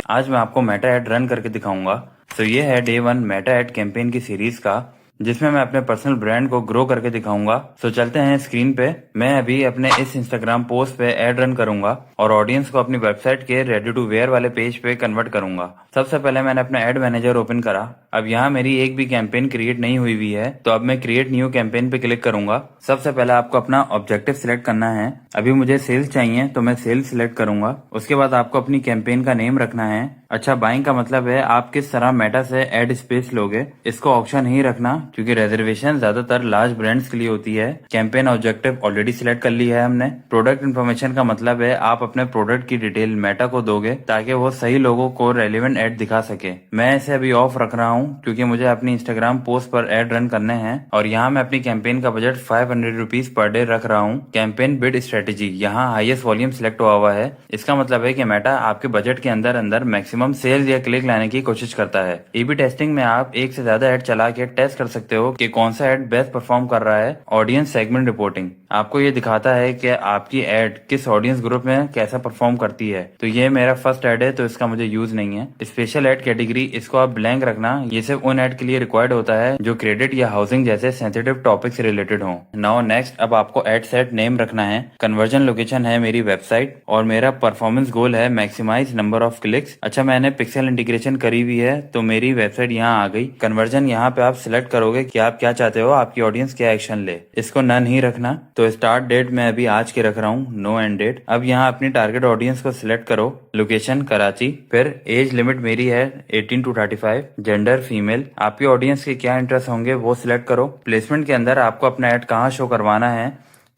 आज मैं आपको मेटा ऐड रन करके दिखाऊंगा। तो ये है डे 1 मेटा ऐड कैंपेन की सीरीज का, जिसमें मैं अपने पर्सनल ब्रांड को ग्रो करके दिखाऊंगा। तो चलते हैं स्क्रीन पे। मैं अभी अपने इस इंस्टाग्राम पोस्ट पे ऐड रन करूंगा और ऑडियंस को अपनी वेबसाइट के रेडी टू वेयर वाले पेज पे कन्वर्ट करूंगा। सबसे पहले मैंने अपना एड मैनेजर ओपन करा। अब यहाँ मेरी एक भी कैंपेन क्रिएट नहीं हुई है, तो अब मैं क्रिएट न्यू कैंपेन पे क्लिक करूंगा। सबसे पहले आपको अपना ऑब्जेक्टिव सिलेक्ट करना है। अभी मुझे सेल्स चाहिए, तो मैं सेल्स सिलेक्ट करूंगा। उसके बाद आपको अपनी कैंपेन का नेम रखना है। अच्छा, बाइंग का मतलब है आप किस तरह मेटा से एड स्पेस लोगे। इसको ऑप्शन ही रखना, क्योंकि रिजर्वेशन ज्यादातर लार्ज ब्रांड्स के लिए होती है। कैंपेन ऑब्जेक्टिव ऑलरेडी सिलेक्ट कर ली है हमने। प्रोडक्ट इन्फॉर्मेशन का मतलब है आप अपने प्रोडक्ट की डिटेल मेटा को दोगे, ताकि वो सही लोगों को रेलिवेंट एड दिखा सके। मैं इसे अभी ऑफ रख रहा हूँ, क्योंकि मुझे अपनी इंस्टाग्राम पोस्ट पर एड रन करने हैं। और यहाँ मैं अपनी कैंपेन का बजट 500 रुपीज पर डे रख रहा हूँ। कैंपेन बिड स्ट्रेटेजी, यहाँ हाईएस्ट वॉल्यूम सिलेक्ट हुआ है। इसका मतलब है कि मेटा आपके बजट के अंदर अंदर मैक्सिमम सेल्स या क्लिक लाने की कोशिश करता है। एबी टेस्टिंग में आप एक से ज्यादा ऐड चला के टेस्ट कर सकते हो कि कौन सा ऐड बेस्ट परफॉर्म कर रहा है। ऑडियंस सेगमेंट रिपोर्टिंग आपको ये दिखाता है कि आपकी ऐड किस ऑडियंस ग्रुप में कैसा परफॉर्म करती है। तो ये मेरा फर्स्ट ऐड है, तो इसका मुझे यूज नहीं है। स्पेशल ऐड कैटेगरी, इसको आप ब्लैंक रखना। ये सिर्फ उन ऐड के लिए रिक्वायर्ड होता है जो क्रेडिट या हाउसिंग जैसे सेंसिटिव टॉपिक से रिलेटेड हो। नाउ नेक्स्ट, अब आपको ऐड सेट नेम रखना है। कन्वर्जन लोकेशन है मेरी वेबसाइट, और मेरा परफॉर्मेंस गोल है मैक्सिमाइज नंबर ऑफ क्लिक्स। अच्छा, मैंने पिक्सल इंटीग्रेशन करी हुई है, तो मेरी वेबसाइट यहाँ आ गई। कन्वर्जन यहाँ पे आप सिलेक्ट करोगे कि आप क्या चाहते हो, आपकी ऑडियंस क्या एक्शन ले। इसको नन ही रखना। तो स्टार्ट डेट मैं अभी आज के रख रहा हूँ, नो एंड डेट। अब यहाँ अपनी टारगेट ऑडियंस को सिलेक्ट करो। लोकेशन कराची, फिर एज लिमिट मेरी है 18 to 35, जेंडर फीमेल। आपकी ऑडियंस के क्या इंटरेस्ट होंगे वो सिलेक्ट करो। प्लेसमेंट के अंदर आपको अपना ऐड कहाँ शो करवाना है।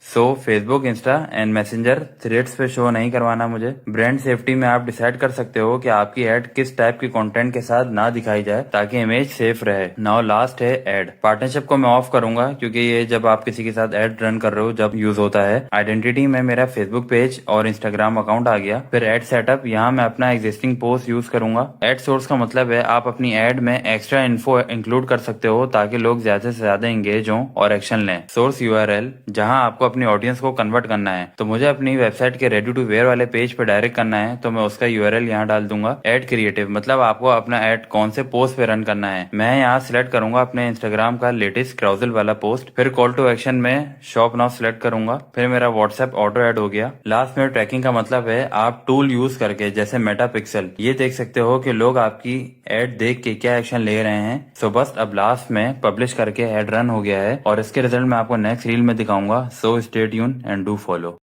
Facebook, Insta and messenger, threads पे शो नहीं करवाना मुझे। ब्रांड सेफ्टी में आप डिसाइड कर सकते हो कि आपकी ऐड किस टाइप की कंटेंट के साथ ना दिखाई जाए, ताकि इमेज सेफ रहे। नाउ लास्ट है ऐड। पार्टनरशिप को मैं ऑफ करूंगा, क्योंकि ये जब आप किसी के साथ ऐड रन कर रहे हो जब यूज होता है। आइडेंटिटी में मेरा फेसबुक पेज और इंस्टाग्राम अकाउंट आ गया। फिर ऐड सेटअप, यहाँ मैं अपना एग्जिस्टिंग पोस्ट यूज करूंगा। ऐड सोर्स का मतलब है आप अपनी ऐड में एक्स्ट्रा इन्फो इंक्लूड कर सकते हो, ताकि लोग ज्यादा से ज्यादा एंगेज हों और एक्शन लें। सोर्स यूआरएल, जहां आपको अपनी ऑडियंस को कन्वर्ट करना है। तो मुझे अपनी वेबसाइट के रेडी टू वेयर वाले पेज पे डायरेक्ट करना है, तो मैं उसका यूआरएल यहाँ डाल दूंगा। ऐड क्रिएटिव, मतलब आपको अपना ऐड कौन से पोस्ट पे रन करना है। मैं यहाँ सिलेक्ट करूंगा अपने इंस्टाग्राम का लेटेस्ट क्राउजल वाला पोस्ट। फिर कॉल टू एक्शन में शॉप नाउ सिलेक्ट करूंगा। फिर मेरा व्हाट्सएप ऑटो ऐड हो गया। लास्ट में ट्रैकिंग का मतलब है आप टूल यूज करके, जैसे मेटा पिक्सल, ये देख सकते हो कि लोग आपकी ऐड देख के क्या एक्शन ले रहे हैं। सो बस अब लास्ट में पब्लिश करके ऐड रन हो गया है, और इसके रिजल्ट मैं आपको नेक्स्ट रील में दिखाऊंगा। So stay tune and do follow.